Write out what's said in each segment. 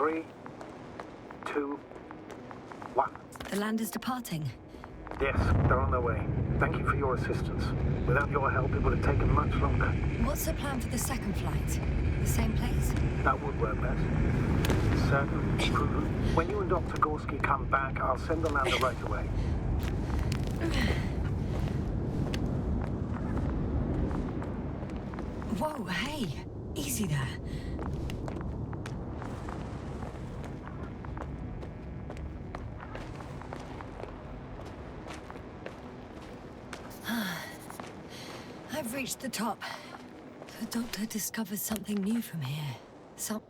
3, 2, 1. The land is departing. Yes, they're on their way. Thank you for your assistance. Without your help, it would have taken much longer. What's the plan for the second flight? The same place? That would work best. Certain, proven. When you and Dr. Gorski come back, I'll send the lander right away. Whoa, hey. Easy there. I've reached the top. The doctor discovered something new from here. Something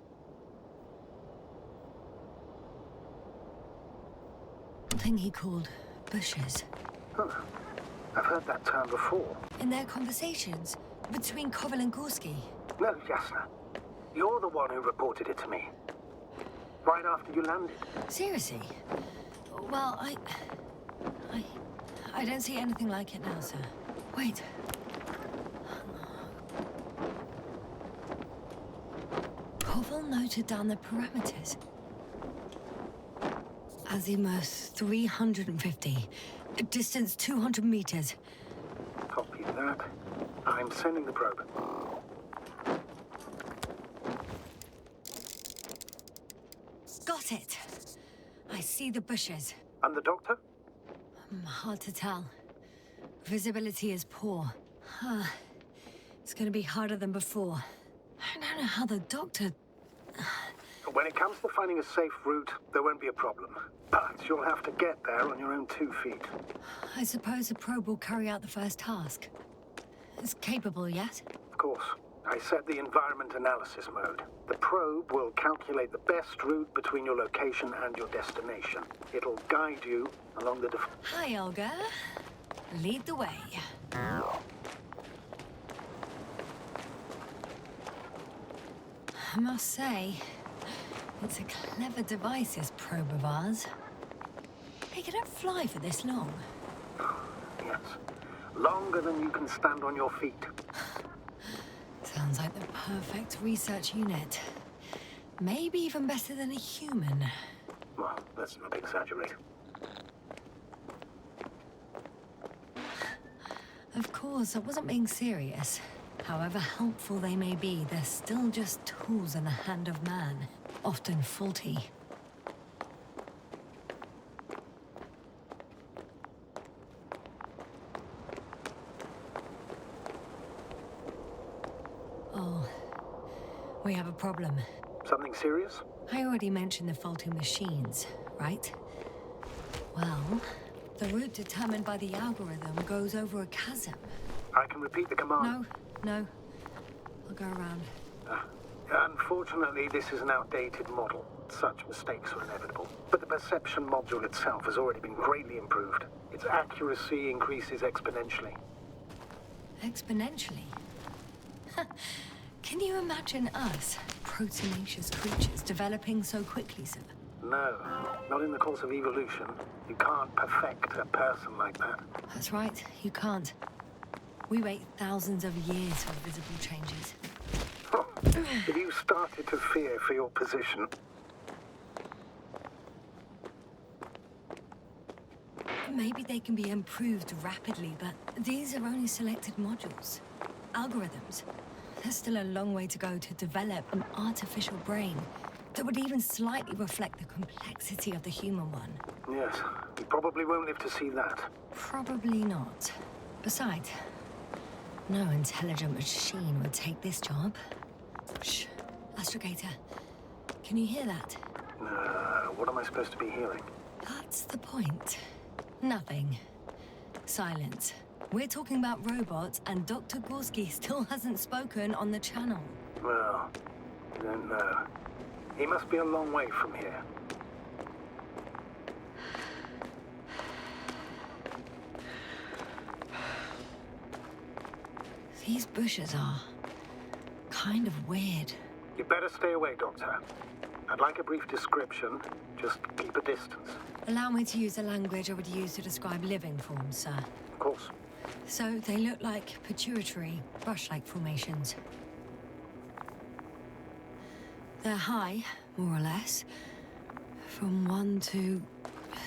he called bushes. Huh. I've heard that term before. In their conversations between Koval and Gorski. No, Yasna. You're the one who reported it to me. Right after you landed. Seriously? Well, I don't see anything like it now, sir. Wait. Koval noted down the parameters. Azimuth 350. Distance 200 meters. Copy that. I'm sending the probe. Got it. I see the bushes. And the doctor? Hard to tell. Visibility is poor. It's gonna be harder than before. I don't know how the doctor... When it comes to finding a safe route, there won't be a problem. But you'll have to get there on your own 2 feet. I suppose the probe will carry out the first task. It's capable yet? Of course. I set the environment analysis mode. The probe will calculate the best route between your location and your destination. It'll guide you along the... Hi, Olga. Lead the way. I must say, it's a clever device, this probe of ours. Hey, can it fly for this long? Yes. Longer than you can stand on your feet. Sounds like the perfect research unit. Maybe even better than a human. Well, let's not exaggerate. Of course, I wasn't being serious. However helpful they may be, they're still just tools in the hand of man, often faulty. Oh, we have a problem. Something serious? I already mentioned the faulty machines, right? Well, the route determined by the algorithm goes over a chasm. I can repeat the command. No. I'll go around. Unfortunately, this is an outdated model. Such mistakes are inevitable. But the perception module itself has already been greatly improved. Its accuracy increases exponentially. Exponentially? Can you imagine us, proteinaceous creatures, developing so quickly, sir? No, not in the course of evolution. You can't perfect a person like that. That's right, you can't. We wait thousands of years for visible changes. Have you started to fear for your position? Maybe they can be improved rapidly, but these are only selected modules. Algorithms. There's still a long way to go to develop an artificial brain that would even slightly reflect the complexity of the human one. Yes, you probably won't live to see that. Probably not. Besides, no intelligent machine would take this job. Shh. Astrogator, can you hear that? What am I supposed to be hearing? That's the point. Nothing. Silence. We're talking about robots, and Dr. Gorski still hasn't spoken on the channel. Well, I don't know. He must be a long way from here. These bushes are kind of weird. You better stay away, Doctor. I'd like a brief description. Just keep a distance. Allow me to use the language I would use to describe living forms, sir. Of course. So they look like pituitary, brush-like formations. They're high, more or less. From 1 to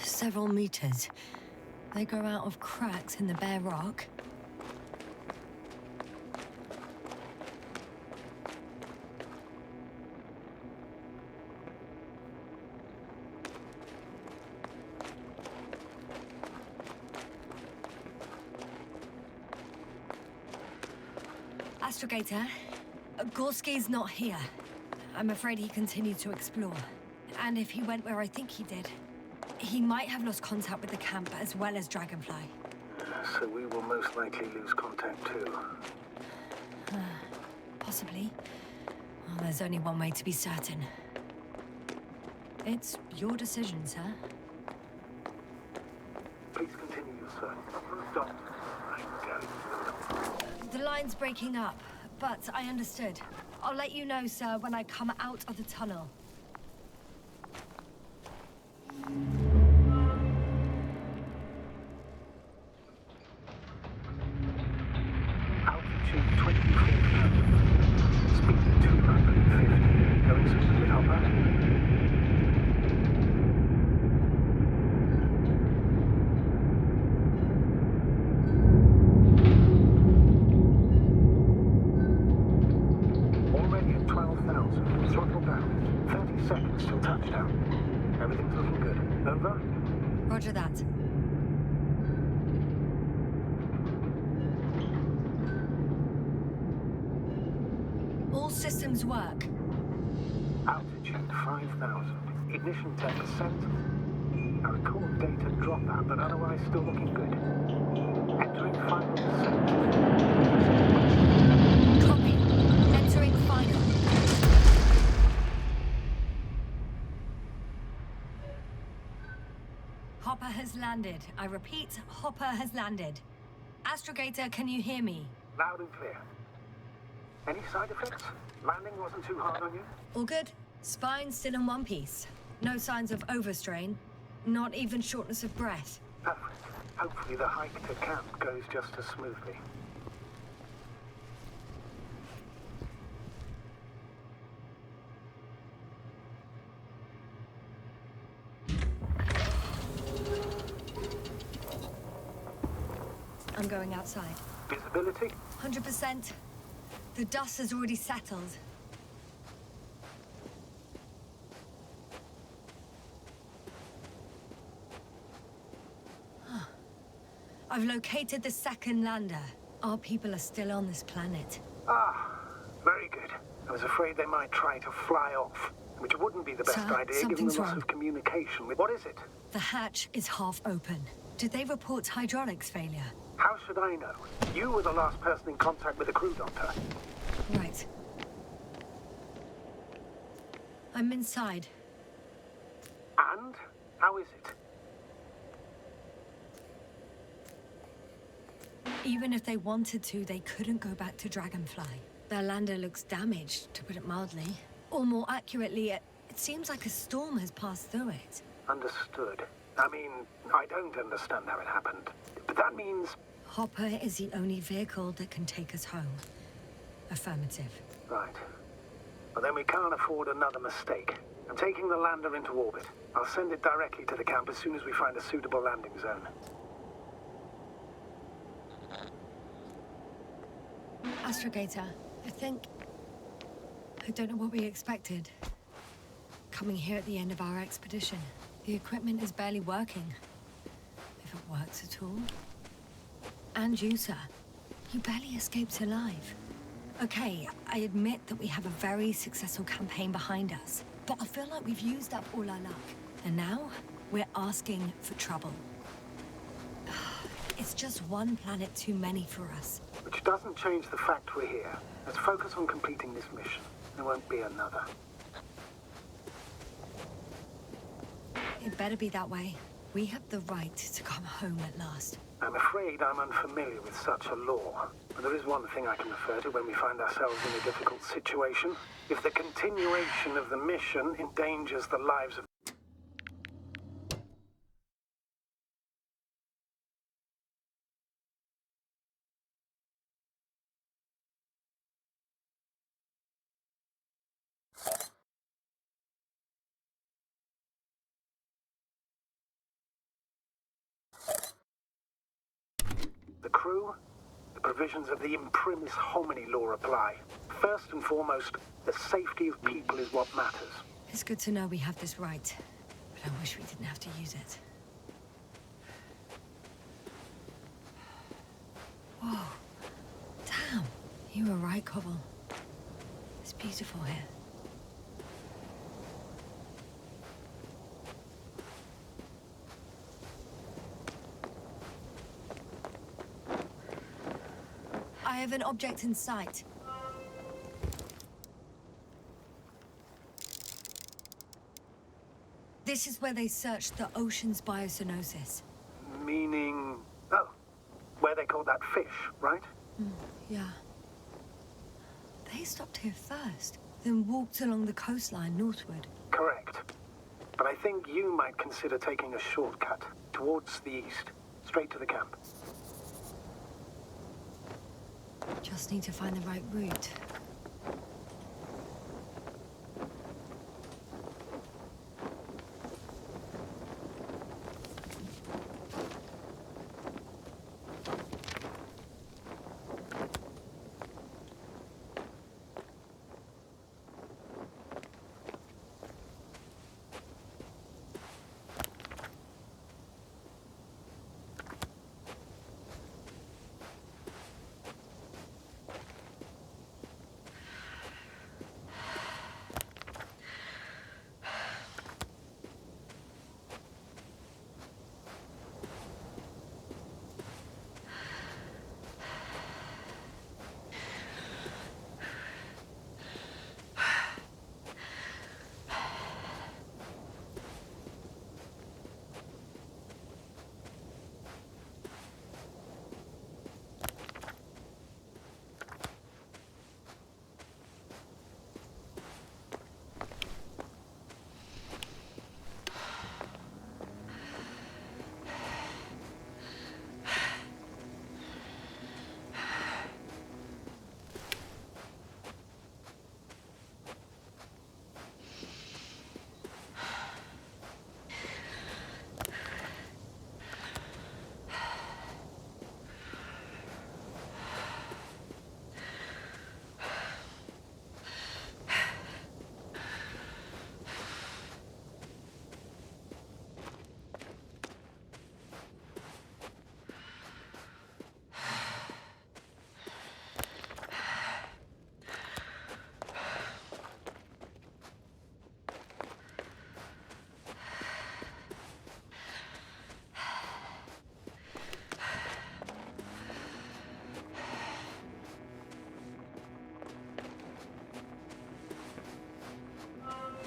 several meters. They grow out of cracks in the bare rock. Astrogator, Gorski's not here. I'm afraid he continued to explore. And if he went where I think he did, he might have lost contact with the camp as well as Dragonfly. So we will most likely lose contact too. Possibly. Well, there's only one way to be certain. It's your decision, sir. Please continue your search. Stop. The line's breaking up, but I understood. I'll let you know, sir, when I come out of the tunnel. Altitude 24,000. Speed 250. Going smoothly, Hopper. Throttle down. 30 seconds till touchdown. Everything's looking good. Over? Roger that. All systems work. Altitude 5,000. Ignition 10%. I record data dropout, but otherwise still looking good. Entering final descent. Copy. Entering final. Hopper has landed. I repeat, Hopper has landed. Astrogator, can you hear me? Loud and clear. Any side effects? Landing wasn't too hard on you? All good. Spine still in one piece. No signs of overstrain. Not even shortness of breath. Perfect. Hopefully the hike to camp goes just as smoothly. I'm going outside. Visibility? 100%. The dust has already settled. I've located the second lander. Our people are still on this planet. Ah, very good. I was afraid they might try to fly off, which wouldn't be the best Sir, idea given the something's loss wrong. of communication with... What is it? The hatch is half open. Did they report hydraulics failure? How should I know? You were the last person in contact with the crew doctor. Right. I'm inside. And? How is it? Even if they wanted to, they couldn't go back to Dragonfly. Their lander looks damaged, to put it mildly. Or more accurately, it seems like a storm has passed through it. Understood. I mean, I don't understand how it happened. But that means... Hopper is the only vehicle that can take us home. Affirmative. Right. Well, then we can't afford another mistake. I'm taking the lander into orbit. I'll send it directly to the camp as soon as we find a suitable landing zone. Astrogator, I don't know what we expected. Coming here at the end of our expedition. The equipment is barely working. If it works at all. And you, sir. You barely escaped alive. Okay, I admit that we have a very successful campaign behind us. But I feel like we've used up all our luck. And now, we're asking for trouble. It's just one planet too many for us. Which doesn't change the fact we're here. Let's focus on completing this mission. There won't be another. It better be that way. We have the right to come home at last. I'm afraid I'm unfamiliar with such a law. But there is one thing I can refer to when we find ourselves in a difficult situation. If the continuation of the mission endangers the lives of the crew, the provisions of the imprimis homini law apply. First and foremost, the safety of people is what matters. It's good to know we have this right, but I wish we didn't have to use it. Whoa. Damn. You were right, Cobble. It's beautiful here. I have an object in sight. This is where they searched the ocean's biocenosis. Meaning... oh, where they caught that fish, right? Yeah. They stopped here first, then walked along the coastline northward. Correct. But I think you might consider taking a shortcut towards the east, straight to the camp. Just need to find the right route.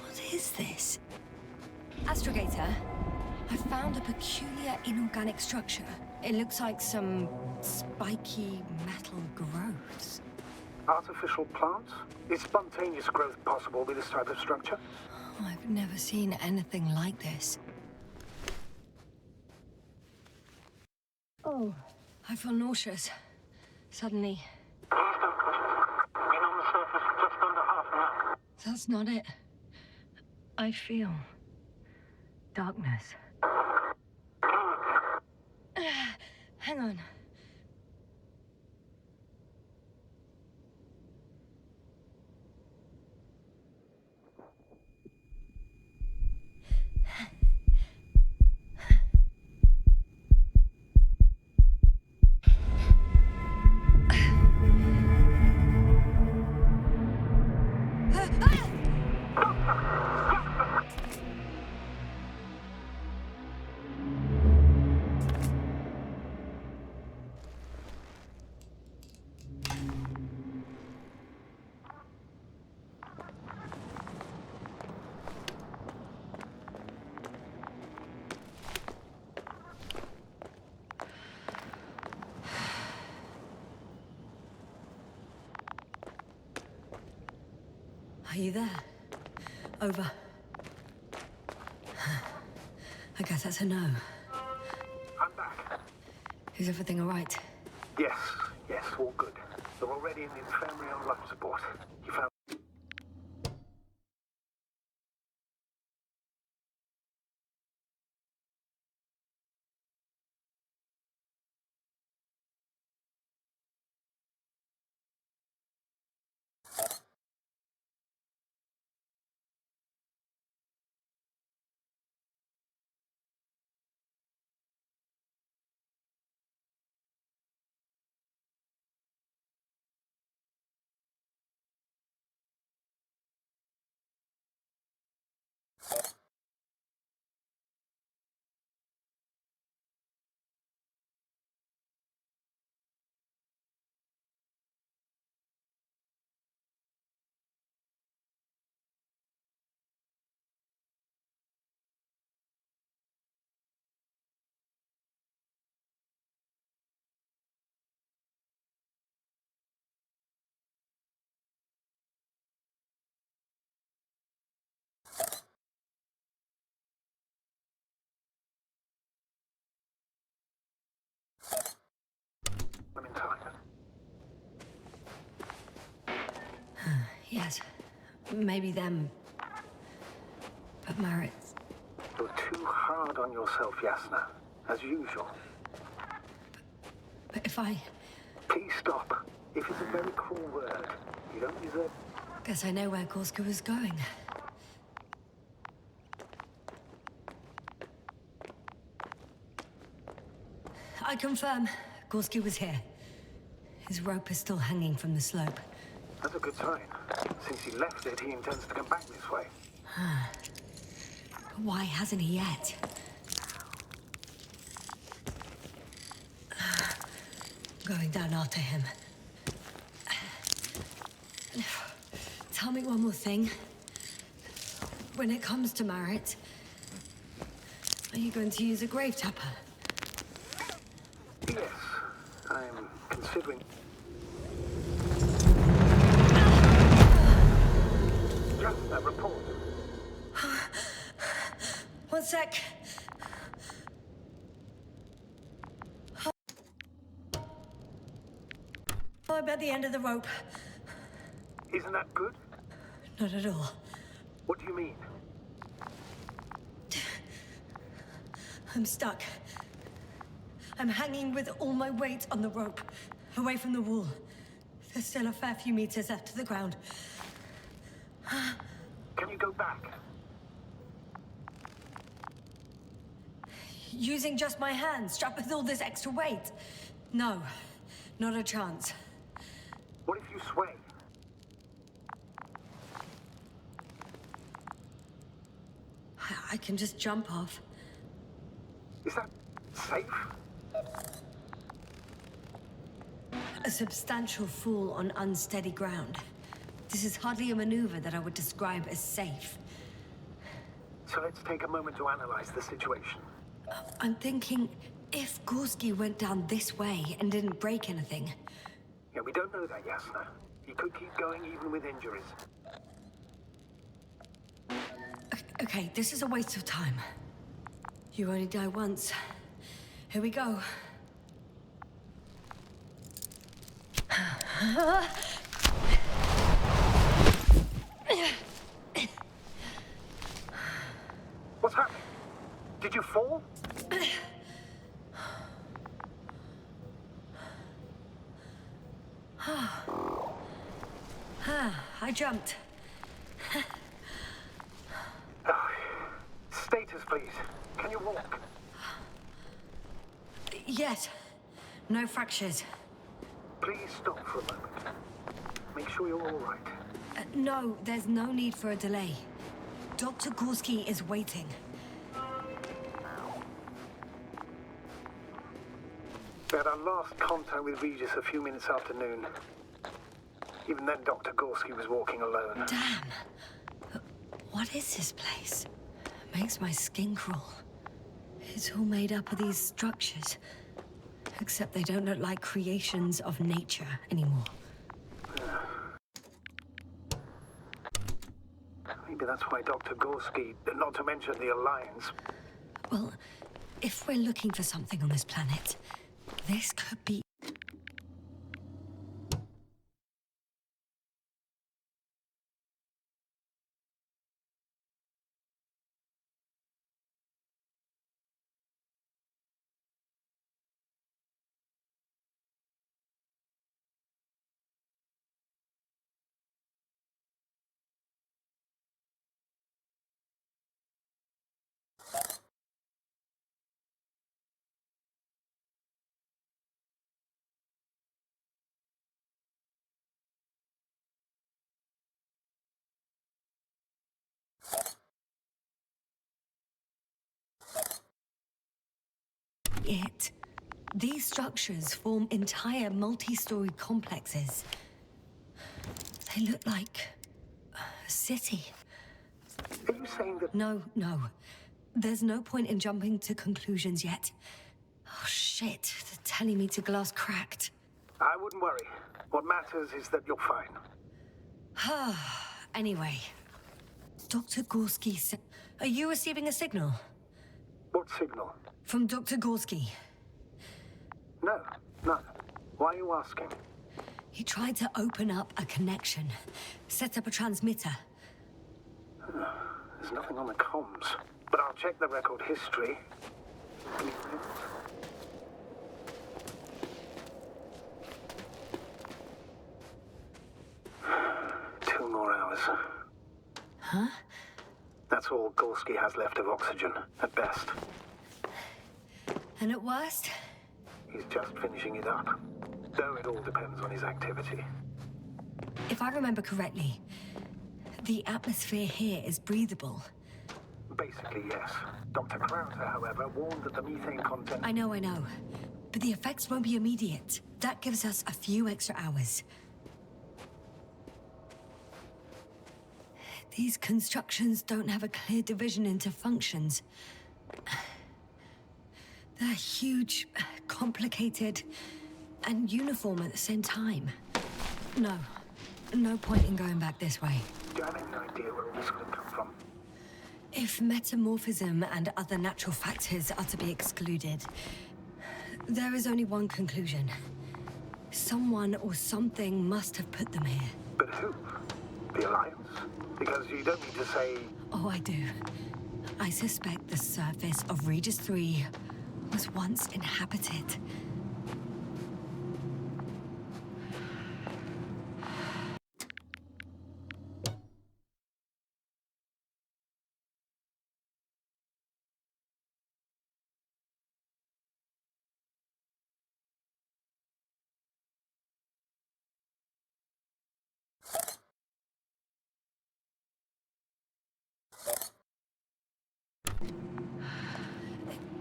What is this? Astrogator, I found a peculiar inorganic structure. It looks like some spiky metal growths. Artificial plants? Is spontaneous growth possible with this type of structure? Oh, I've never seen anything like this. Oh, I feel nauseous. Suddenly. Please don't push it. Been on the surface for just under half an hour. That's not it. I feel darkness. Hang on. Are you there? Over. I guess that's a no. I'm back. Is everything all right? Yes, all good. They're already in the infirmary on life support. You found I'm in time. Yes, maybe them. But Marit's... You're too hard on yourself, Yasna, as usual. But if I... Please stop. If it's a very cruel word, you don't deserve... Guess I know where Gorska was going. I confirm, Gorski was here. His rope is still hanging from the slope. That's a good sign. Since he left it, he intends to come back this way. Why hasn't he yet? Going down after him. Tell me one more thing. When it comes to Marit, are you going to use a grave tapper? Yes, I'm considering... Just that report. One sec. Oh, I'm at the end of the rope. Isn't that good? Not at all. What do you mean? I'm stuck. I'm hanging with all my weight on the rope, away from the wall. There's still a fair few meters left to the ground. Can you go back? Using just my hands, strapped with all this extra weight? No, not a chance. What if you sway? I can just jump off. Is that safe? A substantial fall on unsteady ground. This is hardly a maneuver that I would describe as safe. So let's take a moment to analyze the situation. I'm thinking, if Gorski went down this way and didn't break anything... Yeah, we don't know that, Yasna. He could keep going even with injuries. Okay, this is a waste of time. You only die once. Here we go. What's happening? Did you fall? I jumped. Status, please. Can you walk? Yes. No fractures. Please stop for a moment. Make sure you're all right. No, there's no need for a delay. Dr. Gorski is waiting. We had our last contact with Regis a few minutes after noon. Even then, Dr. Gorski was walking alone. Damn. What is this place? Makes my skin crawl. It's all made up of these structures. Except they don't look like creations of nature anymore. Maybe that's why Dr. Gorski, not to mention the Alliance... Well, if we're looking for something on this planet, this could be... These structures form entire multi-story complexes. They look like a city. Are you saying that... No. There's no point in jumping to conclusions yet. Oh shit, they're telling me to glass cracked. I wouldn't worry. What matters is that you're fine. Anyway, Dr. Gorski said... Are you receiving a signal? What signal? From Dr. Gorski. No, none. Why are you asking? He tried to open up a connection, set up a transmitter. There's nothing on the comms, but I'll check the record history. Two more hours. Huh? That's all Gorski has left of oxygen, at best. And at worst? He's just finishing it up. Though it all depends on his activity. If I remember correctly, the atmosphere here is breathable. Basically, yes. Dr. Crowther, however, warned that the methane content... I know. But the effects won't be immediate. That gives us a few extra hours. These constructions don't have a clear division into functions. They're huge, complicated, and uniform at the same time. No point in going back this way. Do you have any idea where all this could have come from? If metamorphism and other natural factors are to be excluded, there is only one conclusion. Someone or something must have put them here. But who? The Alliance? Because you don't need to say... Oh, I do. I suspect the surface of Regis III was once inhabited.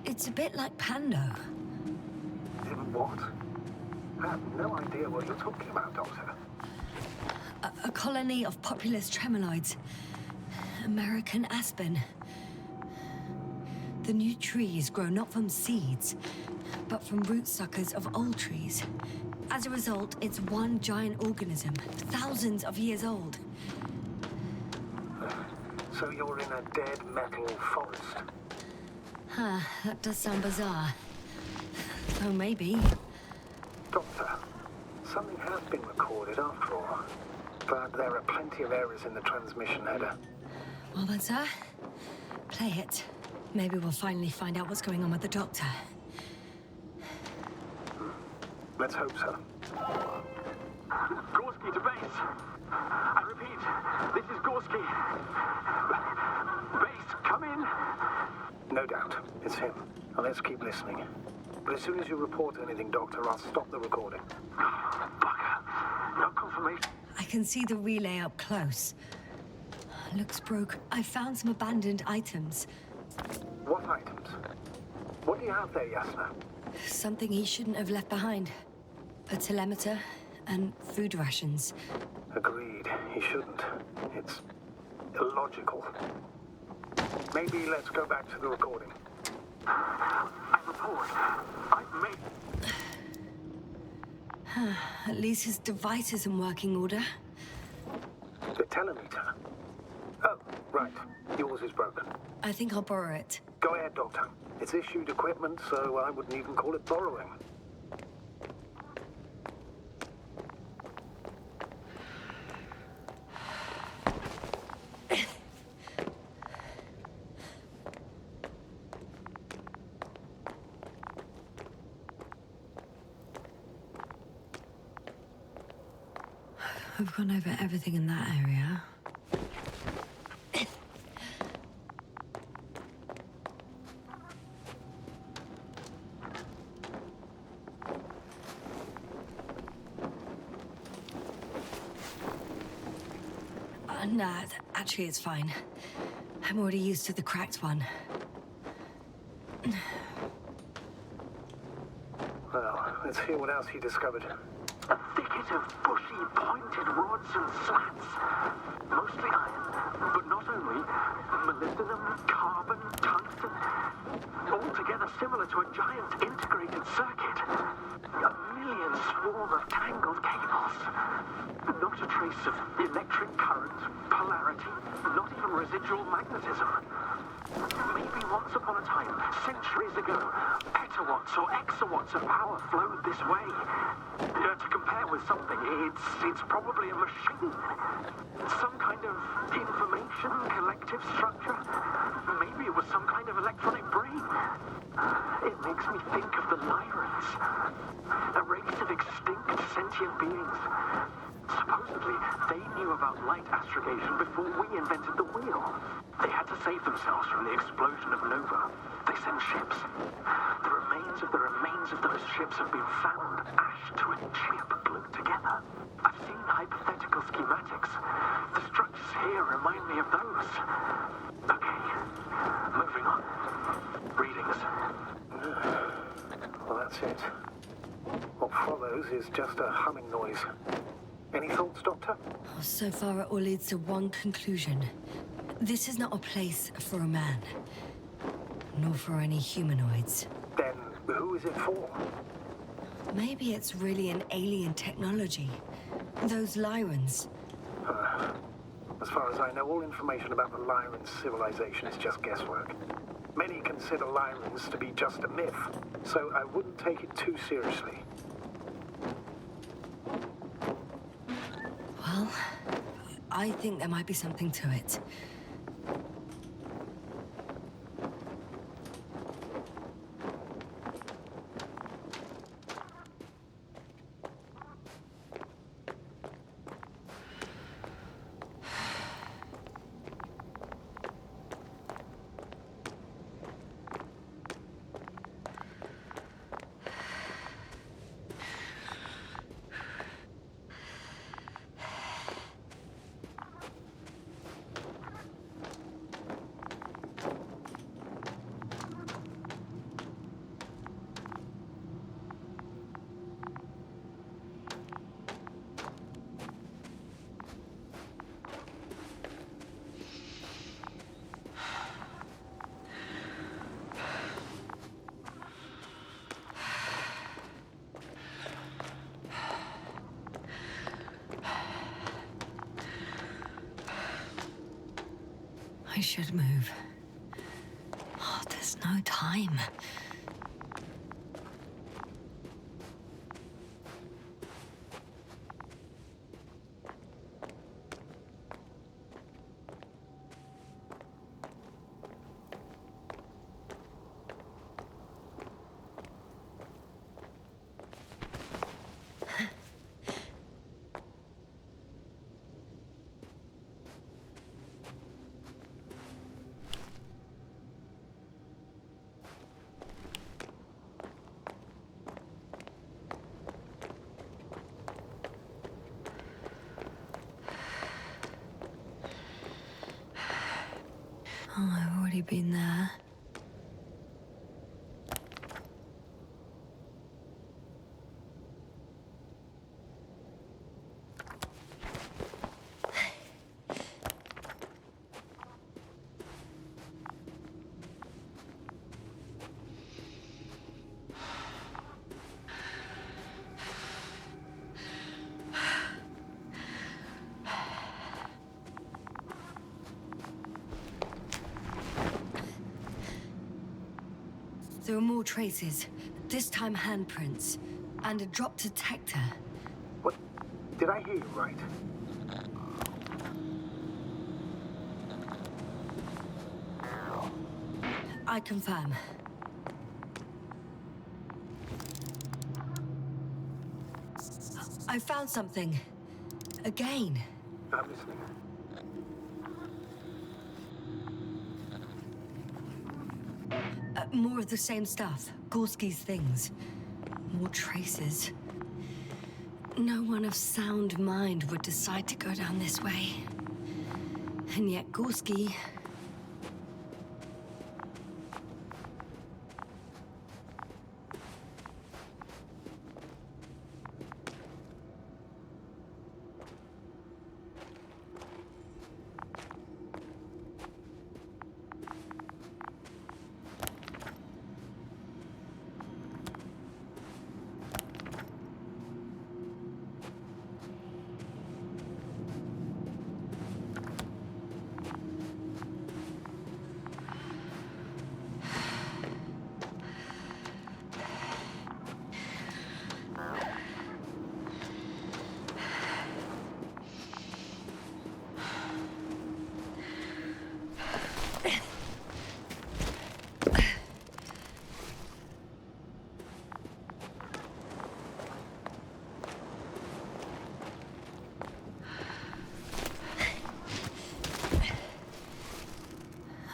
It's a bit like Pando. What? I have no idea what you're talking about, Doctor. A colony of populous tremoloids. American aspen. The new trees grow not from seeds, but from root suckers of old trees. As a result, it's one giant organism, thousands of years old. So you're in a dead metal forest? Huh, that does sound bizarre. Oh, maybe. Doctor, something has been recorded after all. But there are plenty of errors in the transmission header. Well then, sir, play it. Maybe we'll finally find out what's going on with the doctor. Let's hope so. Gorski to base. I repeat, this is Gorski. Base, come in. No doubt. It's him. Now let's keep listening. But as soon as you report anything, Doctor, I'll stop the recording. Bugger. No confirmation. I can see the relay up close. Looks broke. I found some abandoned items. What items? What do you have there, Yasna? Something he shouldn't have left behind. A telemeter and food rations. Agreed. He shouldn't. It's illogical. Maybe let's go back to the recording. I report. I've made... At least his device is in working order. The telemeter? Oh, right. Yours is broken. I think I'll borrow it. Go ahead, Doctor. It's issued equipment, so I wouldn't even call it borrowing. I've gone over everything in that area. Nah, actually it's fine. I'm already used to the cracked one. Well, let's hear what else he discovered. A thicket of bushy, pointed rods and slats. Mostly iron, but not only. Molybdenum, carbon, tungsten. Altogether similar to a giant integrated circuit. A million swarm of tangled cables. Not a trace of electric current, polarity, not even residual magnetism. Maybe once upon a time, centuries ago, petawatts or exawatts of power flowed this way. To compare with something, it's probably a machine. Some kind of information collective structure. Maybe it was some kind of electronic brain. It makes me think of the Lyrans, a race of extinct sentient beings. Supposedly, they knew about light astrogation before we invented the wheel. They had to save themselves from the explosion of Nova. They sent ships. The remains of those ships have been found, ashed to a chip glued together. I've seen hypothetical schematics. The structures here remind me of those. Okay, moving on. Readings. Well, that's it. What follows is just a humming noise. Any thoughts, Doctor? So far, it all leads to one conclusion. This is not a place for a man. Nor for any humanoids. Then who is it for? Maybe it's really an alien technology. Those Lyrans. As far as I know, all information about the Lyran civilization is just guesswork. Many consider Lyrans to be just a myth, so I wouldn't take it too seriously. Well, I think there might be something to it. I should move. Oh, there's no time. Oh, I've already been there. There are more traces, this time handprints, and a drop detector. What? Did I hear you right? I confirm. I found something. Again. I'm listening. More of the same stuff. Gorski's things. More traces. No one of sound mind would decide to go down this way. And yet Gorski...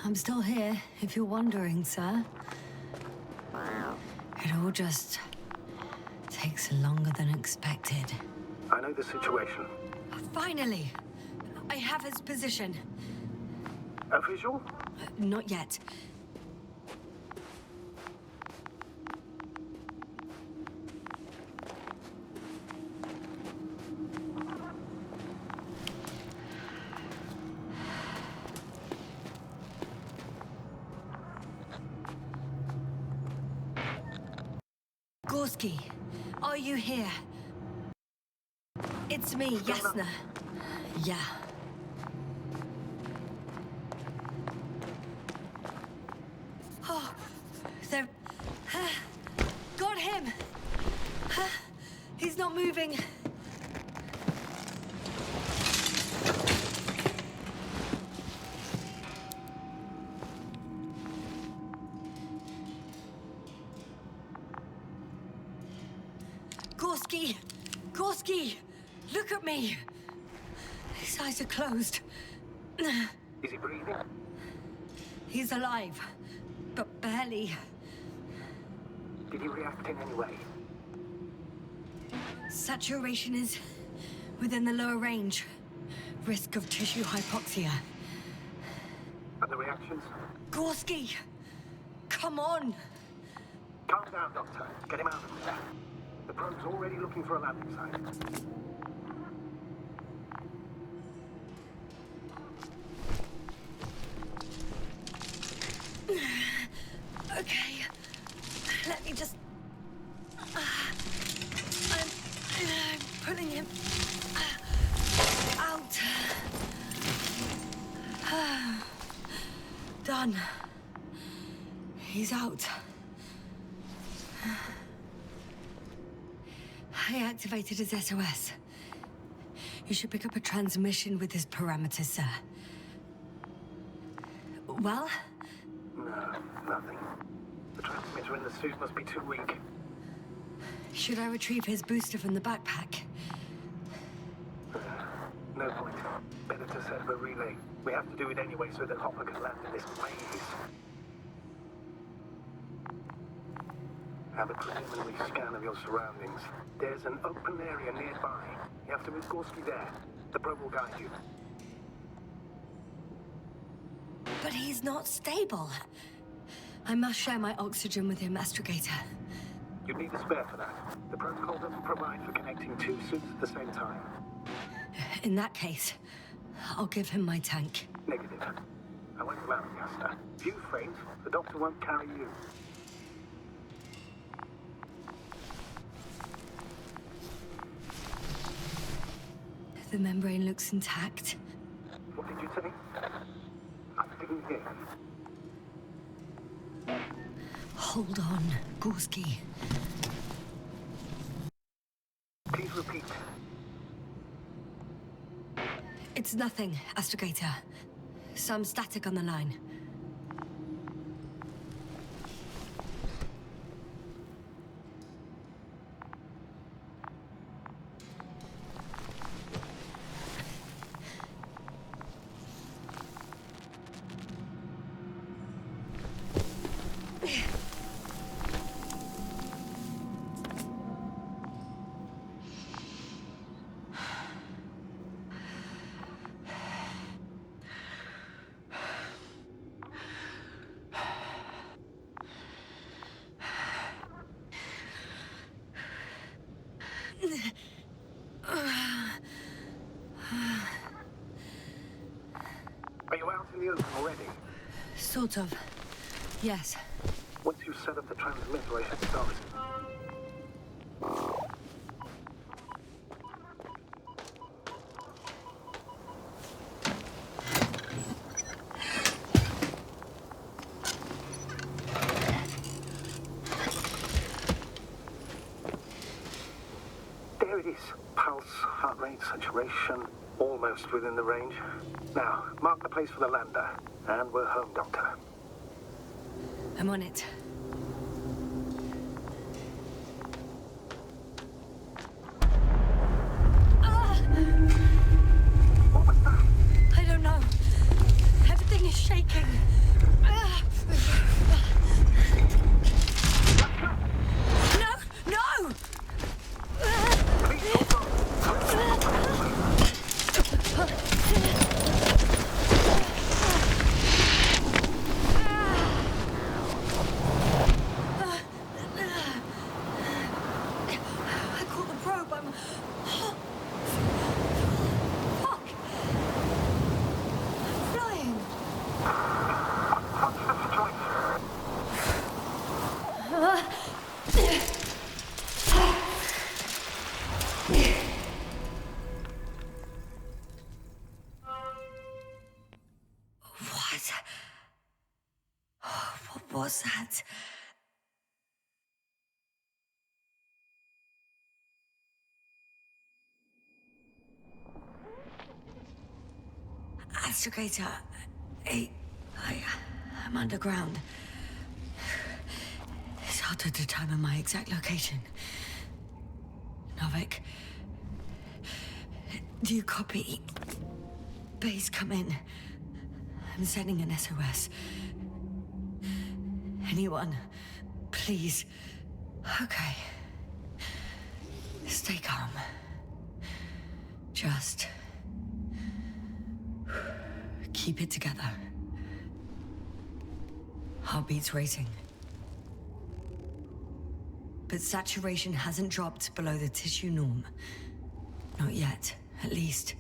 I'm still here, if you're wondering, sir. It all just takes longer than expected. I know the situation. Finally! I have his position. A visual? Not yet. Gorski, are you here? It's me, Yasna. Yeah. Oh, they're... got him! He's not moving. Gorski! Gorski! Look at me! His eyes are closed. Is he breathing? He's alive, but barely. Did he react in any way? Saturation is within the lower range. Risk of tissue hypoxia. And the reactions? Gorski! Come on! Calm down, Doctor. Get him out of there. The probe's already looking for a landing site. Okay. Let me just... I'm pulling him out. Done. He's out. I activated his SOS. You should pick up a transmission with his parameters, sir. Well? No, nothing. The transmitter in the suit must be too weak. Should I retrieve his booster from the backpack? No point. Better to set up a relay. We have to do it anyway so that Hopper can land in this maze. Have a preliminary scan of your surroundings. There's an open area nearby. You have to move Gorski there. The probe will guide you. But he's not stable. I must share my oxygen with him, Astrogator. You'd need a spare for that. The protocol doesn't provide for connecting two suits at the same time. In that case, I'll give him my tank. Negative. I won't allow it, Yasna. If you faint, the doctor won't carry you. The membrane looks intact. What did you say? I didn't hear. Hold on, Gorski. Please repeat. It's nothing, Astrogator. Some static on the line. Are you out in the open already? Sort of. Yes. Once you set up the transmitter, I should start. There it is. Pulse, heart rate, saturation, almost within the range. Now, mark the place for the lander. And we're home, Doctor. I'm on it. What was that? I don't know. Everything is shaking. What's that? Astrogator, I'm underground. It's hard to determine my exact location. Novik, do you copy? Base, come in. I'm sending an SOS. Anyone, please. Okay. Stay calm. Just keep it together. Heartbeat's racing. But saturation hasn't dropped below the tissue norm. Not yet, at least.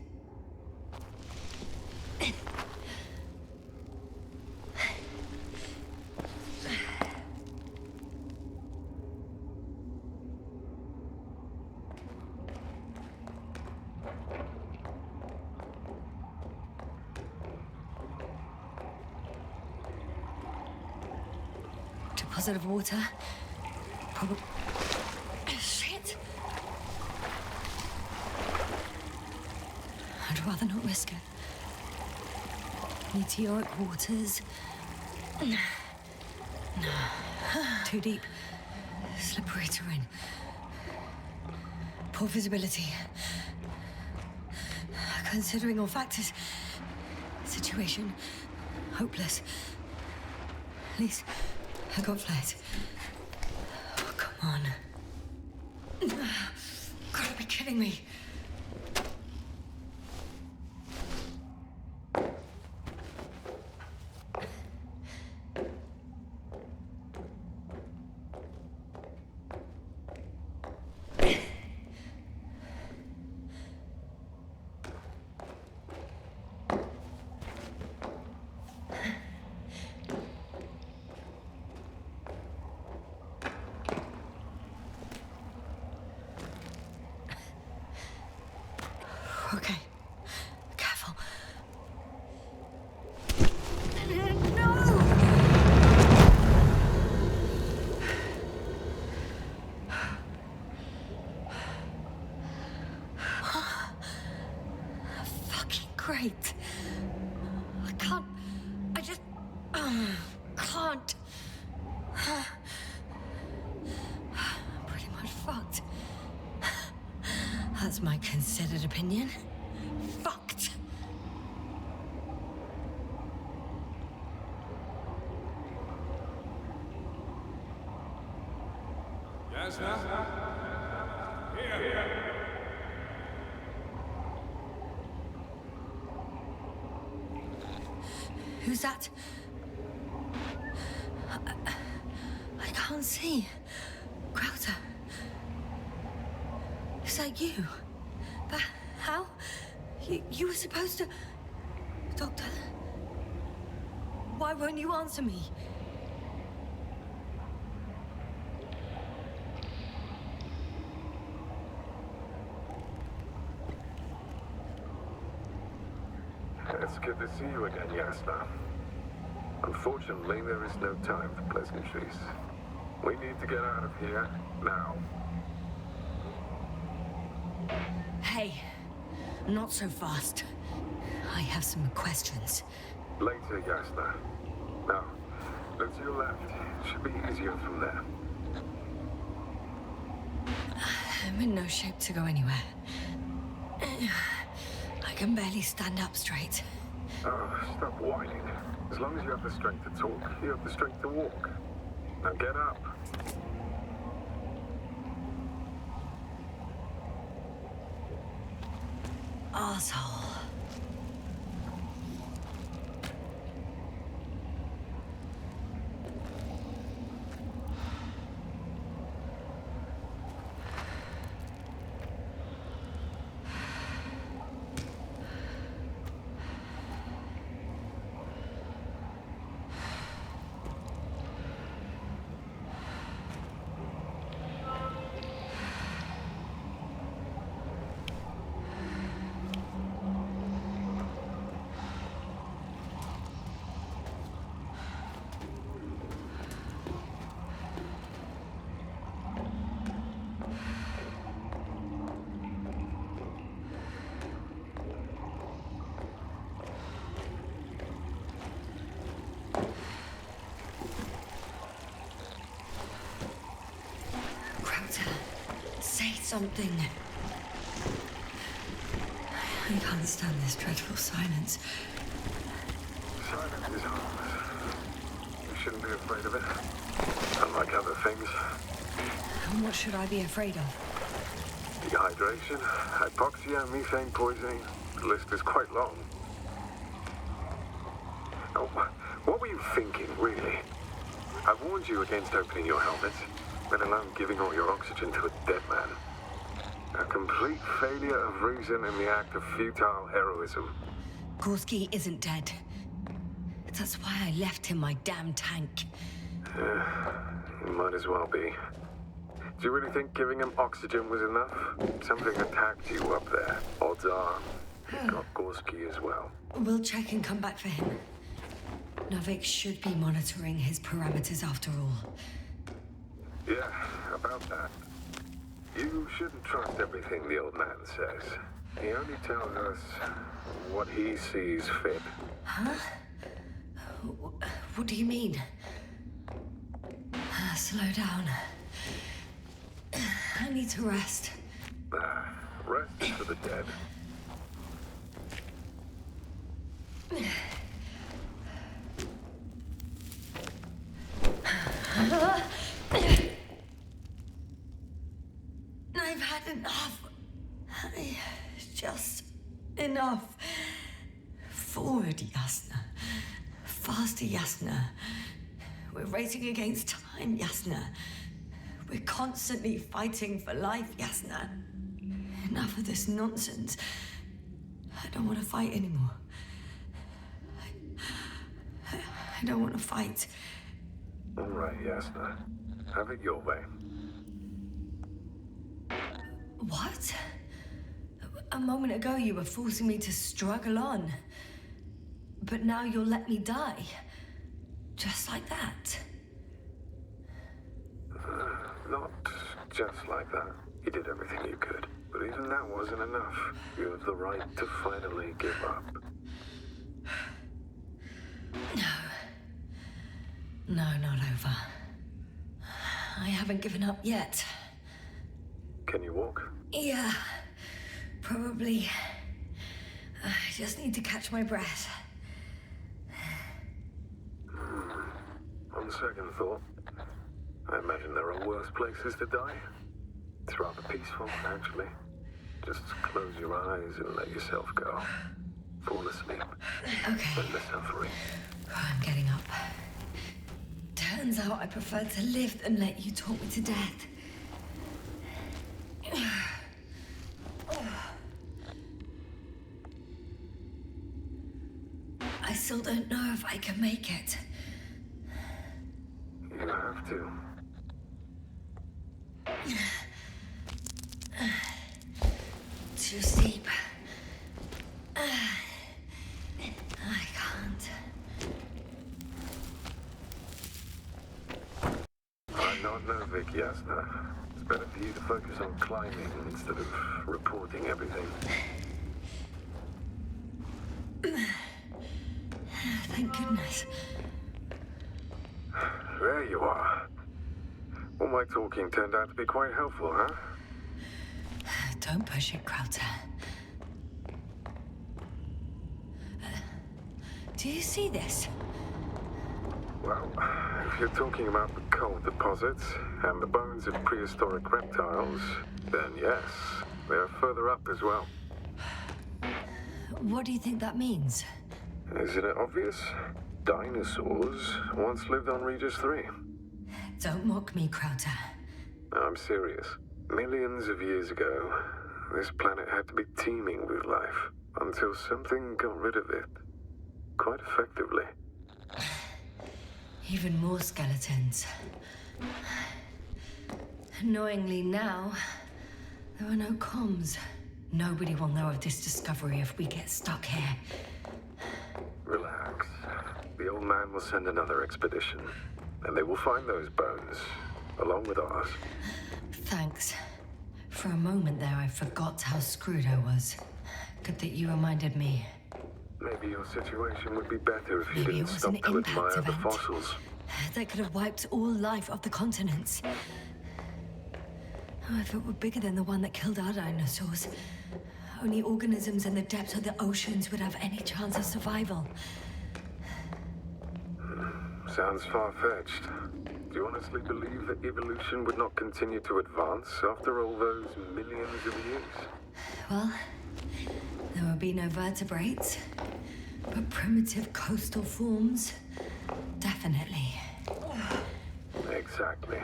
Deposit of water. Probably. Shit! I'd rather not risk it. Meteoric waters. No. Too deep. Slippery terrain. Poor visibility. Considering all factors. Situation. Hopeless. At least I got flares. Oh, come on. Gotta be kidding me. Okay. Careful. No! Fucking great. I can't. I just. Can't. I'm pretty much fucked. That's my considered opinion. Fucked. Yasna? Here. Who's that? I can't see. Crowder. Is that you? But how? You were supposed to... Doctor? Why won't you answer me? It's good to see you again, Yasna. Unfortunately, there is no time for pleasantries. We need to get out of here, now. Hey, not so fast. I have some questions. Later, Yasna. Now, look to your left. Should be easier from there. I'm in no shape to go anywhere. I can barely stand up straight. Oh, stop whining. As long as you have the strength to talk, you have the strength to walk. Now get up. Arsehole. something. I can't stand this dreadful silence. Silence is harmless. You shouldn't be afraid of it. Unlike other things. And what should I be afraid of? Dehydration, hypoxia, methane poisoning. The list is quite long. Oh, what were you thinking, really? I warned you against opening your helmets, let alone giving all your oxygen to a dead man. A complete failure of reason in the act of futile heroism. Gorski isn't dead. That's why I left him my damn tank. It might as well be. Do you really think giving him oxygen was enough? Something attacked you up there. Odds are, it got Gorski as well. We'll check and come back for him. Novik should be monitoring his parameters after all. Yeah, about that. You shouldn't trust everything the old man says. He only tells us what he sees fit. Huh? What do you mean? Slow down. I need to rest. Rest is for the dead. I've had enough. Just enough. Forward, Yasna. Faster, Yasna. We're racing against time, Yasna. We're constantly fighting for life, Yasna. Enough of this nonsense. I don't want to fight anymore. I don't want to fight. All right, Yasna. Have it your way. What? A moment ago you were forcing me to struggle on. But now you'll let me die. Just like that. Not just like that. You did everything you could. But even that wasn't enough. You have the right to finally give up. No, not over. I haven't given up yet. Can you walk? Yeah, probably. I just need to catch my breath. On second thought, I imagine there are worse places to die. It's rather peaceful, actually. Just close your eyes and let yourself go. Fall asleep. Okay. End the suffering. I'm getting up. Turns out I prefer to live than let you talk me to death. I still don't know if I can make it. You have to. Too steep. I can't. I'm not Novik, Yasna. It's better for you to focus on climbing instead of reporting everything. Thank goodness. There you are. All my talking turned out to be quite helpful, huh? Don't push it, Krauter. Do you see this? Well, if you're talking about the coal deposits and the bones of prehistoric reptiles, then yes, they're further up as well. What do you think that means? Isn't it obvious? Dinosaurs once lived on Regis III. Don't mock me, Krauter. I'm serious. Millions of years ago, this planet had to be teeming with life until something got rid of it. Quite effectively. Even more skeletons. Annoyingly now, there are no comms. Nobody will know of this discovery if we get stuck here. Relax. The old man will send another expedition, and they will find those bones, along with ours. Thanks. For a moment there, I forgot how screwed I was. Good that you reminded me. Maybe your situation would be better if you Maybe it didn't was stop an to impact admire the event. fossils. That could have wiped all life off the continents. Oh, if it were bigger than the one that killed our dinosaurs, only organisms in the depths of the oceans would have any chance of survival. Sounds far-fetched. Do you honestly believe that evolution would not continue to advance after all those millions of years? Well, there would be no vertebrates, but primitive coastal forms, definitely. Exactly.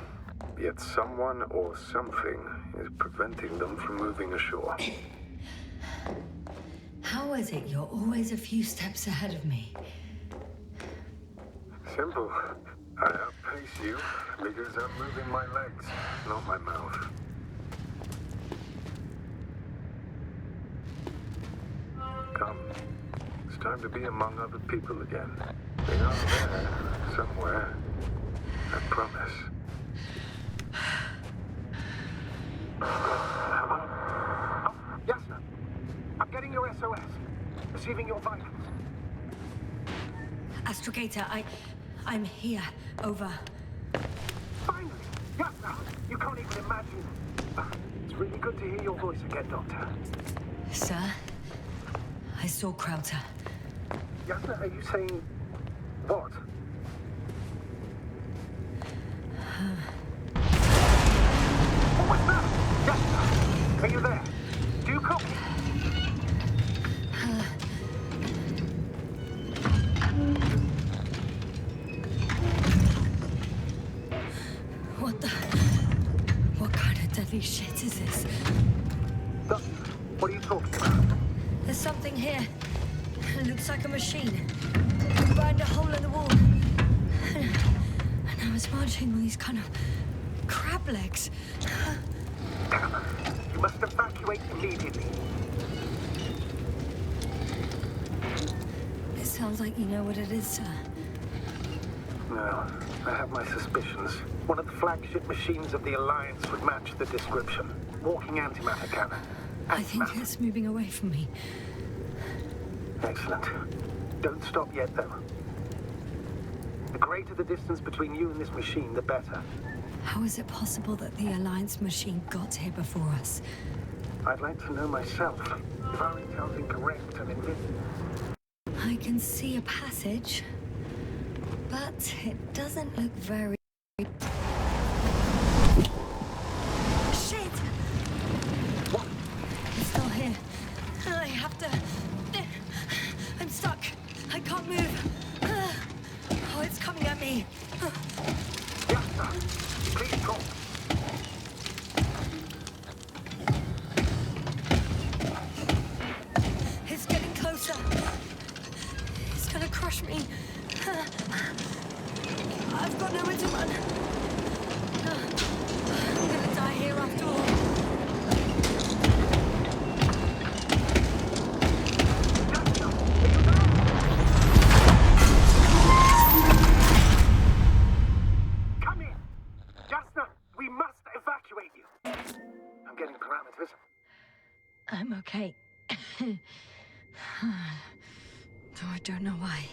Yet someone or something is preventing them from moving ashore. How is it you're always a few steps ahead of me? Simple. I outpace you because I'm moving my legs, not my mouth. Come. It's time to be among other people again. They are there, somewhere. I promise. Oh, Yasna. I'm getting your SOS. Receiving your vitals. Astrogator, I'm here. Over. Finally! Yasna! You can't even imagine. It's really good to hear your voice again, Doctor. Sir, I saw Krauter. Yasna, are you saying... what? What was that? Yasna! Are you there? Do you copy? What kind of deadly shit is this? Doctor, what are you talking about? There's something here. It looks like a machine. Burned a hole in the wall. And now it's marching on these kind of crab legs. You must evacuate immediately. It sounds like you know what it is, sir. No, I have my suspicions. One of the flagship machines of the Alliance would match the description. Walking antimatter cannon. I think Antimatter. it's moving away from me. Excellent. Don't stop yet, though. The greater the distance between you and this machine, the better. How is it possible that the Alliance machine got here before us? I'd like to know myself. If our intel's incorrect and invisible. I can see a passage, but it doesn't look very... Shit! What? It's still here. I have to... I'm stuck. I can't move. Oh, it's coming at me. Yasna, please talk. It's getting closer. It's gonna crush me. I've got nowhere to run. I'm gonna die here after all. Come in! Yasna, we must evacuate you. I'm getting parameters. I'm okay. Though I don't know why.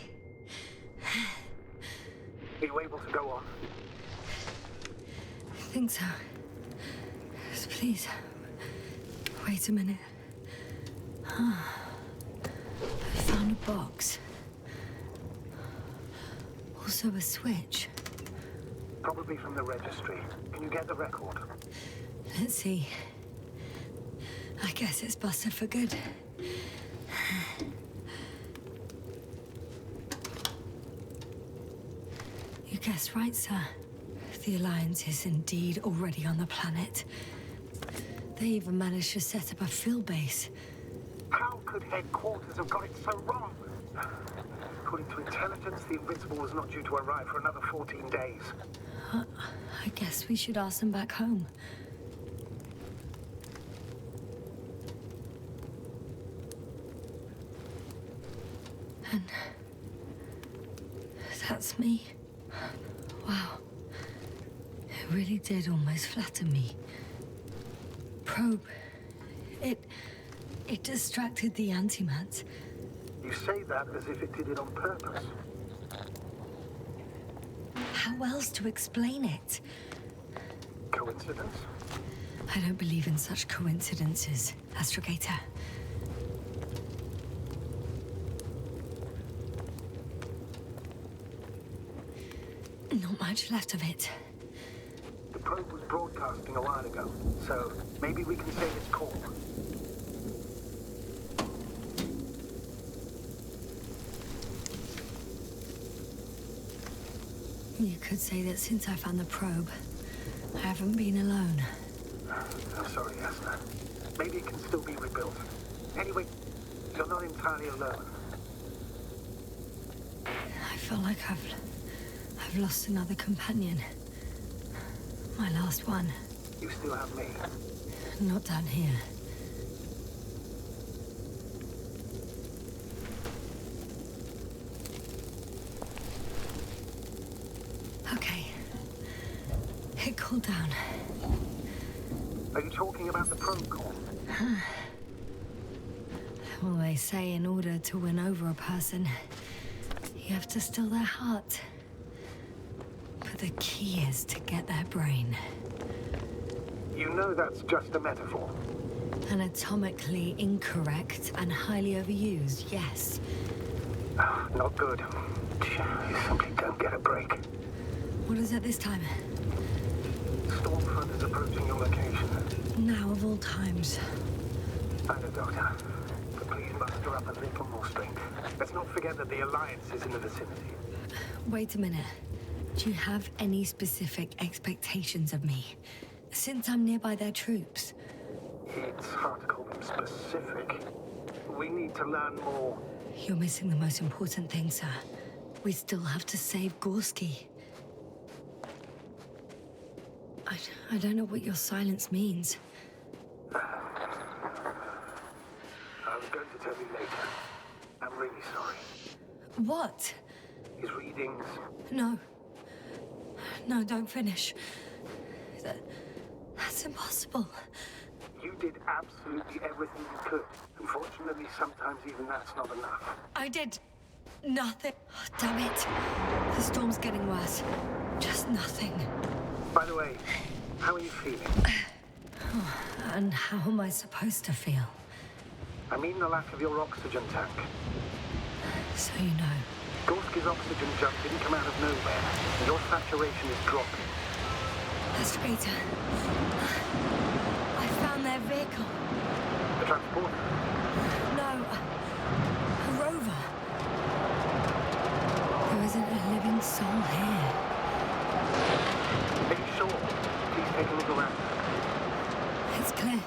Are you able to go on? I think so. Just please, wait a minute. I found a box. Also a switch. Probably from the registry. Can you get the record? Let's see. I guess it's busted for good. You guessed right, sir. The Alliance is indeed already on the planet. They even managed to set up a field base. How could headquarters have got it so wrong? According to intelligence, the Invincible was not due to arrive for another 14 days. I guess we should ask them back home. And that's me. Wow. It really did almost flatter me. Probe. It distracted the antimats. You say that as if it did it on purpose. How else to explain it? Coincidence? I don't believe in such coincidences, Astrogator. Not much left of it. The probe was broadcasting a while ago, so maybe we can save its call. You could say that since I found the probe, I haven't been alone. I'm sorry, Yasna. Maybe it can still be rebuilt. Anyway, you're not entirely alone. I feel like I've lost another companion. My last one. You still have me. Not down here. Okay. It cooled down. Are you talking about the probe call? Well, they say in order to win over a person, you have to steal their heart. But the key is to get their brain. You know that's just a metaphor. Anatomically incorrect and highly overused, yes. Not good. You simply don't get a break. What is it this time? Storm front is approaching your location. Now of all times. I know, Doctor. But please muster up a little more strength. Let's not forget that the Alliance is in the vicinity. Wait a minute. Do you have any specific expectations of me? Since I'm nearby their troops. It's hard to call them specific. We need to learn more. You're missing the most important thing, sir. We still have to save Gorski. I don't know what your silence means. I was going to tell you later. I'm really sorry. What? His readings. No. No, don't finish. That's impossible. You did absolutely everything you could. Unfortunately, sometimes even that's not enough. I did nothing. Oh, damn it. The storm's getting worse. Just nothing. By the way, how are you feeling? And how am I supposed to feel? I mean the lack of your oxygen tank. So you know. Gorski's oxygen jump didn't come out of nowhere. Your saturation is dropping. Astrogator. I found their vehicle. The transporter. No. A rover. There isn't a living soul here. Are you sure? Please take a look around. It's clear.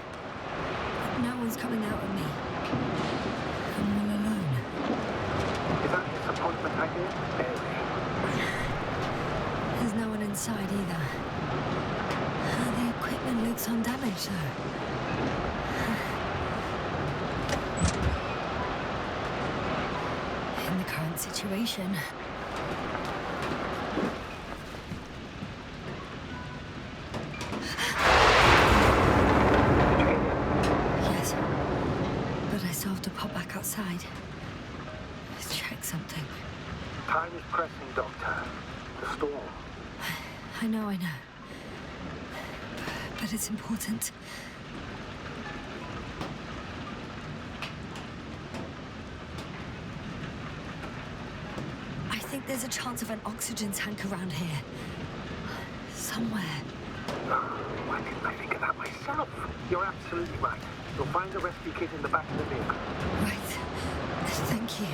No one's coming out of me. I'm all alone. Is that disappointment I hear? Barely. There's no one inside either. The equipment looks undamaged, though. In the current situation... Yes. But I still have to pop back outside. Let's check something. Time is pressing, Doctor. The storm. I know. But it's important. I think there's a chance of an oxygen tank around here. Somewhere. Why didn't I think of that myself? You're absolutely right. You'll find the rescue kit in the back of the vehicle. Right. Thank you.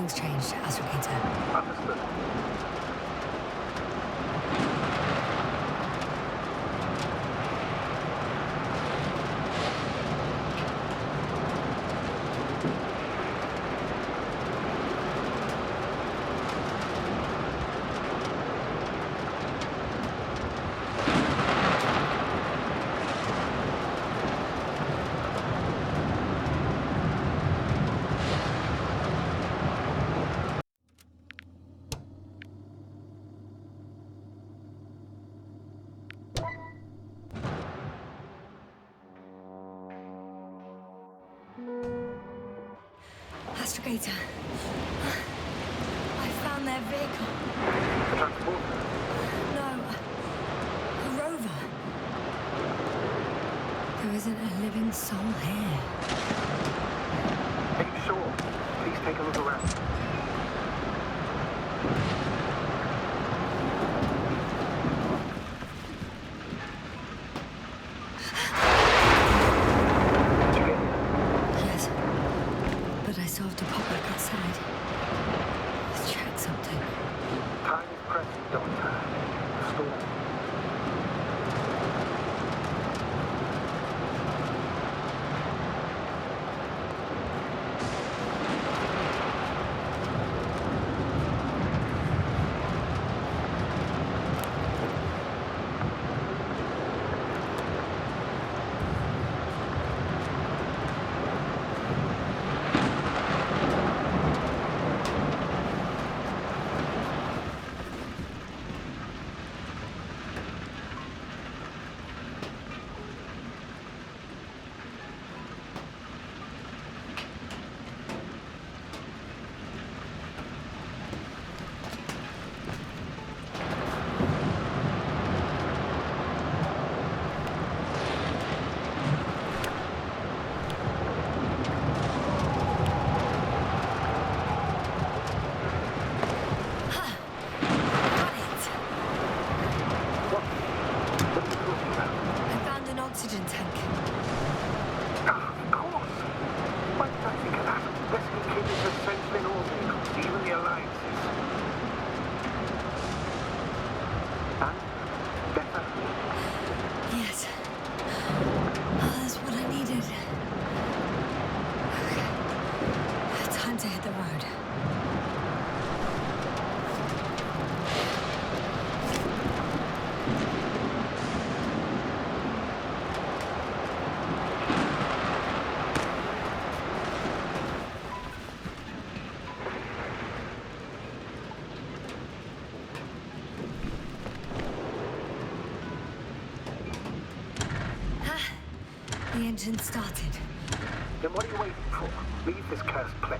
Nothing's changed, Astrogator. Understood. Astrogator. I found their vehicle. The transport? No. A rover. There isn't a living soul here. Are you sure? Please take a look around. Did you get it? Yes. But I still have to pop back outside. Let's check something. Time is pressing, Doctor. The storm. Got it! What are you talking about? I found an oxygen tank. Ah, of course. Why did I think of that? Rescue kit is essential in all vehicles, even the Alliances. And? Better? Yes. Oh, that's what I needed. Okay. Time to hit the road. The engine started. Then what are you waiting for? Leave this cursed place.